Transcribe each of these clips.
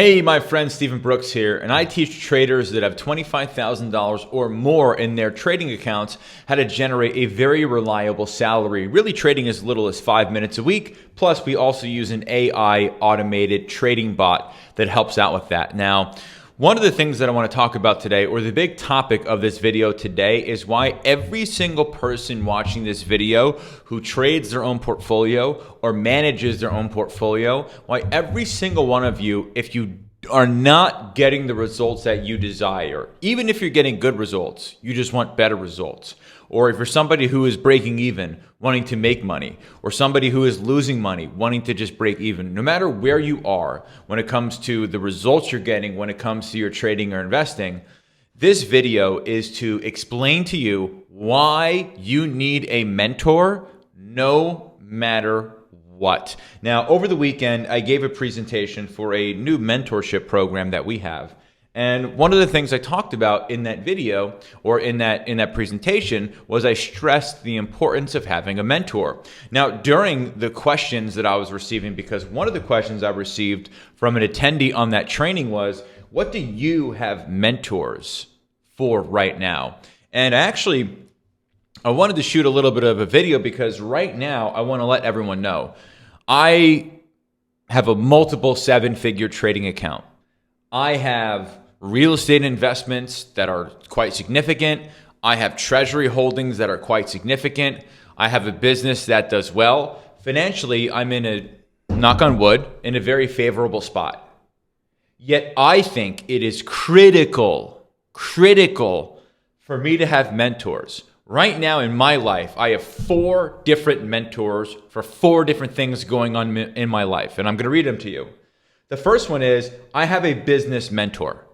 Hey, my friend Stephen Brooks here, and I teach traders that have $25,000 or more in their trading accounts how to generate a very reliable salary, really trading as little as 5 minutes a week. Plus, we also use an AI automated trading bot that helps out with that. Now, one of the things that I want to talk about today, or the big topic of this video today, is why every single person watching this video who trades their own portfolio or manages their own portfolio, why every single one of you, if you are not getting the results that you desire, even if you're getting good results, you just want better results. Or if you're somebody who is breaking even, wanting to make money, or somebody who is losing money, wanting to just break even, no matter where you are when it comes to the results you're getting, when it comes to your trading or investing, this video is to explain to you why you need a mentor no matter what. Now, over the weekend, I gave a presentation for a new mentorship program that we have. And one of the things I talked about in that video or in that presentation was I stressed the importance of having a mentor. Now, during the questions that I was receiving, because one of the questions I received from an attendee on that training was, what do you have mentors for right now? And actually, I wanted to shoot a little bit of a video because right now I want to let everyone know I have a multiple seven-figure trading account. I have real estate investments that are quite significant. I have treasury holdings that are quite significant. I have a business that does well. Financially, I'm in a, knock on wood, in a very favorable spot. Yet I think it is critical for me to have mentors. Right now in my life, I have 4 different mentors for 4 different things going on in my life, and I'm going to read them to you. The first one is I have a business mentor,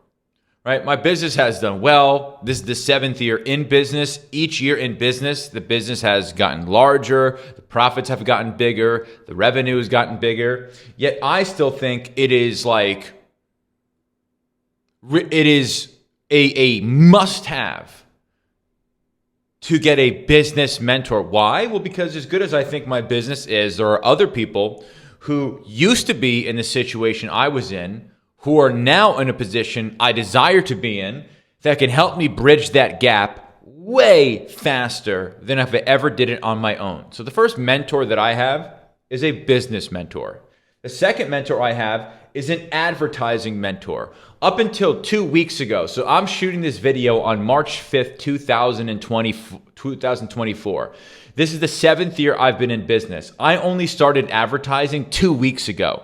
right? My business has done well. This is the 7th year in business. Each year in business, the business has gotten larger. The profits have gotten bigger. The revenue has gotten bigger. Yet I still think it is a must-have to get a business mentor. Why? Well, because as good as I think my business is, there are other people who used to be in the situation I was in, who are now in a position I desire to be in, that can help me bridge that gap way faster than if I ever did it on my own. So the first mentor that I have is a business mentor. The second mentor I have is an advertising mentor. Up until 2 weeks ago, so I'm shooting this video on March 5th, 2024. This is the 7th year I've been in business. I only started advertising 2 weeks ago.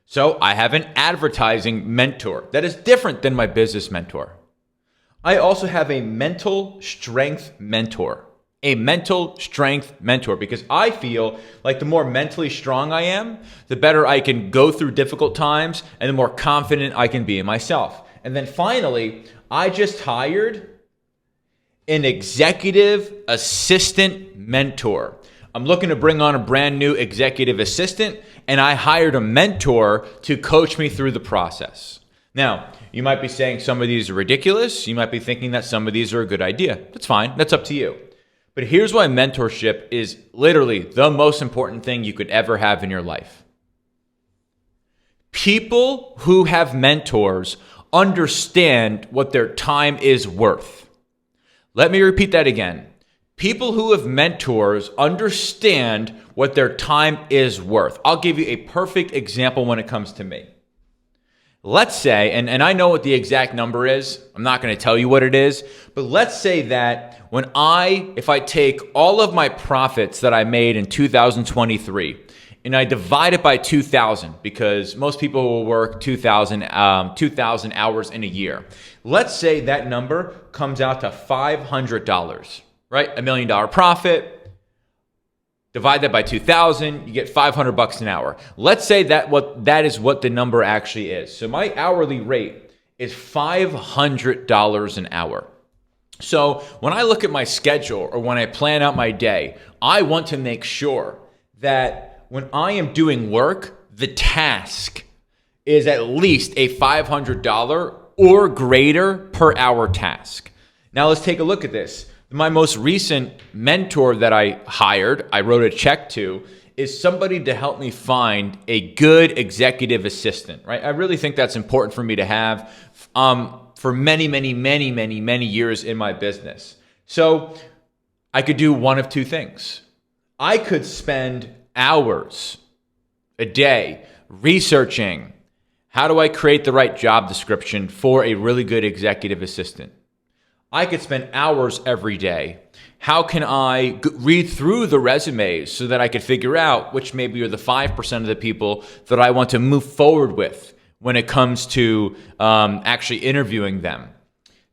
So I have an advertising mentor that is different than my business mentor. I also have a mental strength mentor. A mental strength mentor, because I feel like the more mentally strong I am, the better I can go through difficult times and the more confident I can be in myself. And then finally, I just hired an executive assistant mentor. I'm looking to bring on a brand new executive assistant, and I hired a mentor to coach me through the process. Now, you might be saying some of these are ridiculous. You might be thinking that some of these are a good idea. That's fine. That's up to you. But here's why mentorship is literally the most important thing you could ever have in your life. People who have mentors understand what their time is worth. Let me repeat that again. People who have mentors understand what their time is worth. I'll give you a perfect example when it comes to me. Let's say, and I know what the exact number is. I'm not going to tell you what it is, but let's say that if I take all of my profits that I made in 2023 and I divide it by 2,000, because most people will work 2,000 hours in a year. Let's say that number comes out to $500, right? $1 million profit. Divide that by 2,000, you get $500 an hour. Let's say that is what the number actually is. So my hourly rate is $500 an hour. So when I look at my schedule or when I plan out my day, I want to make sure that when I am doing work, the task is at least a $500 or greater per hour task. Now let's take a look at this. My most recent mentor that I hired, I wrote a check to, is somebody to help me find a good executive assistant, right? I really think that's important for me to have for many years in my business. So I could do one of two things. I could spend hours a day researching how do I create the right job description for a really good executive assistant. I could spend hours every day. How can I read through the resumes so that I could figure out which maybe are the 5% of the people that I want to move forward with when it comes to actually interviewing them.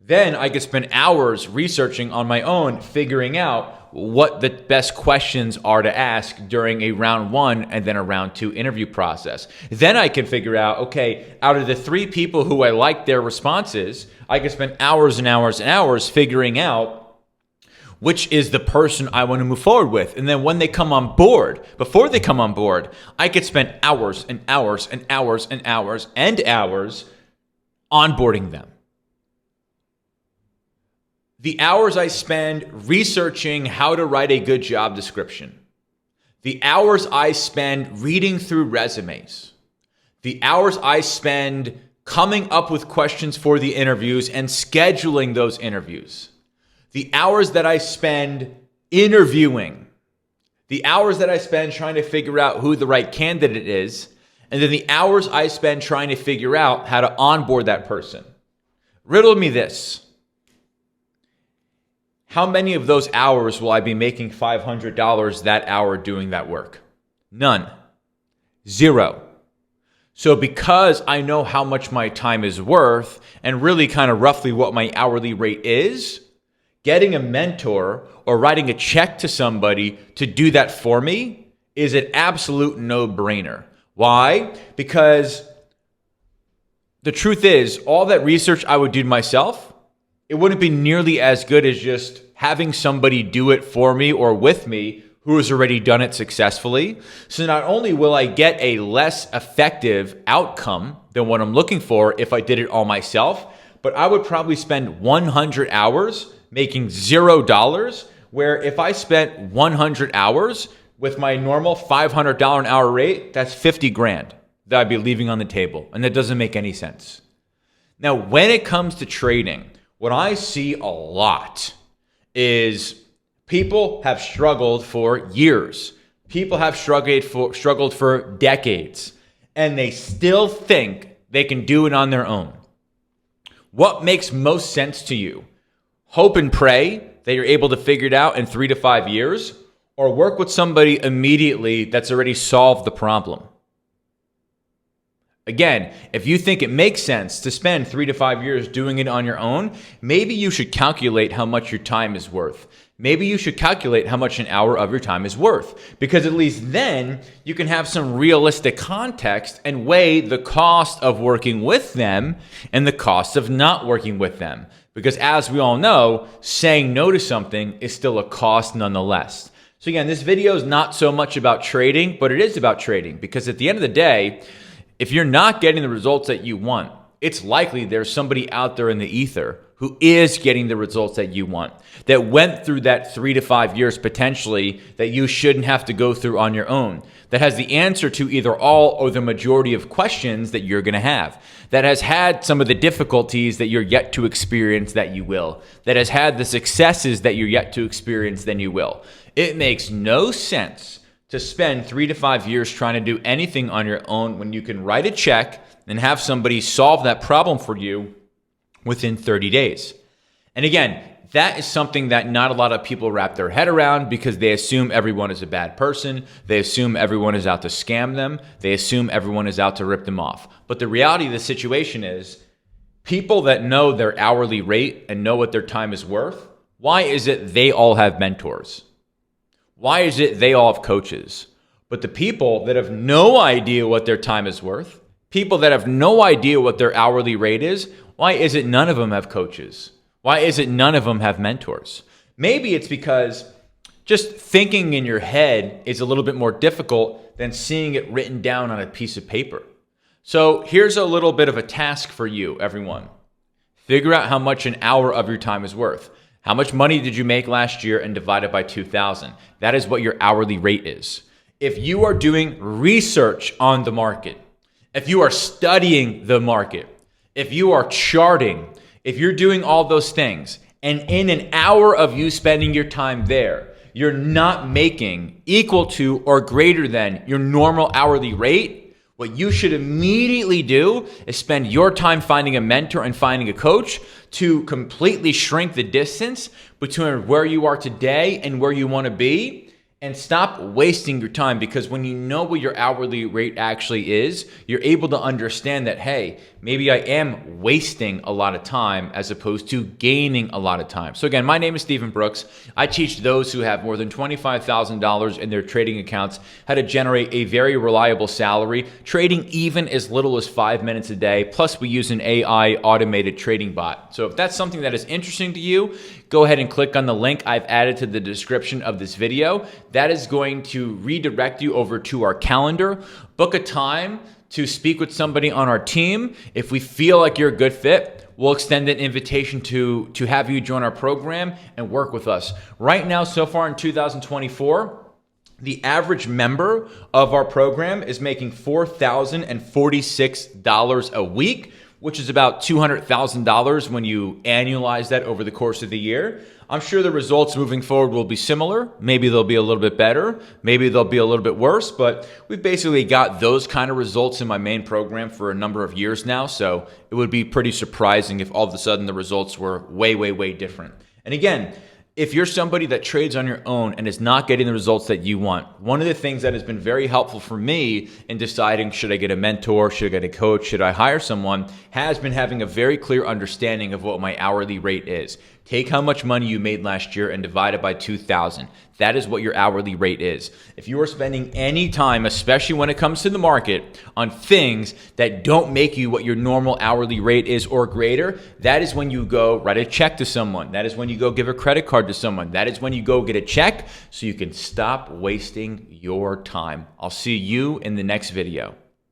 Then I could spend hours researching on my own, figuring out what the best questions are to ask during a round 1 and then a round 2 interview process. Then I can figure out, okay, out of the 3 people who I like their responses, I can spend hours and hours and hours figuring out which is the person I want to move forward with. And then when they come on board, before they come on board, I could spend hours and hours and hours and hours and hours onboarding them. The hours I spend researching how to write a good job description. The hours I spend reading through resumes. The hours I spend coming up with questions for the interviews and scheduling those interviews. The hours that I spend interviewing. The hours that I spend trying to figure out who the right candidate is. And then the hours I spend trying to figure out how to onboard that person. Riddle me this. How many of those hours will I be making $500 that hour doing that work? None. 0. So because I know how much my time is worth and really kind of roughly what my hourly rate is, getting a mentor or writing a check to somebody to do that for me is an absolute no-brainer. Why? Because the truth is, all that research I would do myself, it wouldn't be nearly as good as just having somebody do it for me or with me who has already done it successfully. So not only will I get a less effective outcome than what I'm looking for if I did it all myself, but I would probably spend 100 hours making $0, where if I spent 100 hours with my normal $500 an hour rate, that's 50 grand that I'd be leaving on the table. And that doesn't make any sense. Now, when it comes to trading, what I see a lot is people have struggled for years. People have struggled for decades, and they still think they can do it on their own. What makes most sense to you? Hope and pray that you're able to figure it out in 3 to 5 years, or work with somebody immediately that's already solved the problem? Again, if you think it makes sense to spend 3 to 5 years doing it on your own, maybe you should calculate how much your time is worth. Maybe you should calculate how much an hour of your time is worth, because at least then you can have some realistic context and weigh the cost of working with them and the cost of not working with them. Because as we all know, saying no to something is still a cost nonetheless. So again, this video is not so much about trading, but it is about trading, because at the end of the day, if you're not getting the results that you want, it's likely there's somebody out there in the ether who is getting the results that you want, that went through that 3 to 5 years potentially that you shouldn't have to go through on your own, that has the answer to either all or the majority of questions that you're going to have, that has had some of the difficulties that you're yet to experience that you will, that has had the successes that you're yet to experience than you will. It makes no sense to spend 3 to 5 years trying to do anything on your own when you can write a check and have somebody solve that problem for you within 30 days. And again, that is something that not a lot of people wrap their head around, because they assume everyone is a bad person. They assume everyone is out to scam them. They assume everyone is out to rip them off. But the reality of the situation is, people that know their hourly rate and know what their time is worth, why is it they all have mentors? Why is it they all have coaches? But the people that have no idea what their time is worth, people that have no idea what their hourly rate is, why is it none of them have coaches? Why is it none of them have mentors? Maybe it's because just thinking in your head is a little bit more difficult than seeing it written down on a piece of paper. So here's a little bit of a task for you, everyone. Figure out how much an hour of your time is worth. How much money did you make last year and divide it by 2,000? That is what your hourly rate is. if you are doing research on the market, if you are studying the market, if you are charting, if you're doing all those things, and in an hour of you spending your time there, you're not making equal to or greater than your normal hourly rate, what you should immediately do is spend your time finding a mentor and finding a coach to completely shrink the distance between where you are today and where you want to be. And stop wasting your time, because when you know what your hourly rate actually is, you're able to understand that, hey, maybe I am wasting a lot of time as opposed to gaining a lot of time. So again, my name is Stephen Brooks. I teach those who have more than $25,000 in their trading accounts how to generate a very reliable salary, trading even as little as 5 minutes a day. Plus, we use an AI automated trading bot. So if that's something that is interesting to you, go ahead and click on the link I've added to the description of this video. That is going to redirect you over to our calendar. Book a time to speak with somebody on our team. If we feel like you're a good fit, we'll extend an invitation to have you join our program and work with us. Right now, so far in 2024, the average member of our program is making $4,046 a week, which is about $200,000 when you annualize that over the course of the year. I'm sure the results moving forward will be similar. Maybe they'll be a little bit better. Maybe they'll be a little bit worse, but we've basically got those kind of results in my main program for a number of years now. So it would be pretty surprising if all of a sudden the results were way, way, way different. And again, if you're somebody that trades on your own and is not getting the results that you want, one of the things that has been very helpful for me in deciding should I get a mentor, should I get a coach, should I hire someone, has been having a very clear understanding of what my hourly rate is. Take how much money you made last year and divide it by 2,000. That is what your hourly rate is. If you are spending any time, especially when it comes to the market, on things that don't make you what your normal hourly rate is or greater, that is when you go write a check to someone. That is when you go give a credit card to someone. That is when you go get a check so you can stop wasting your time. I'll see you in the next video.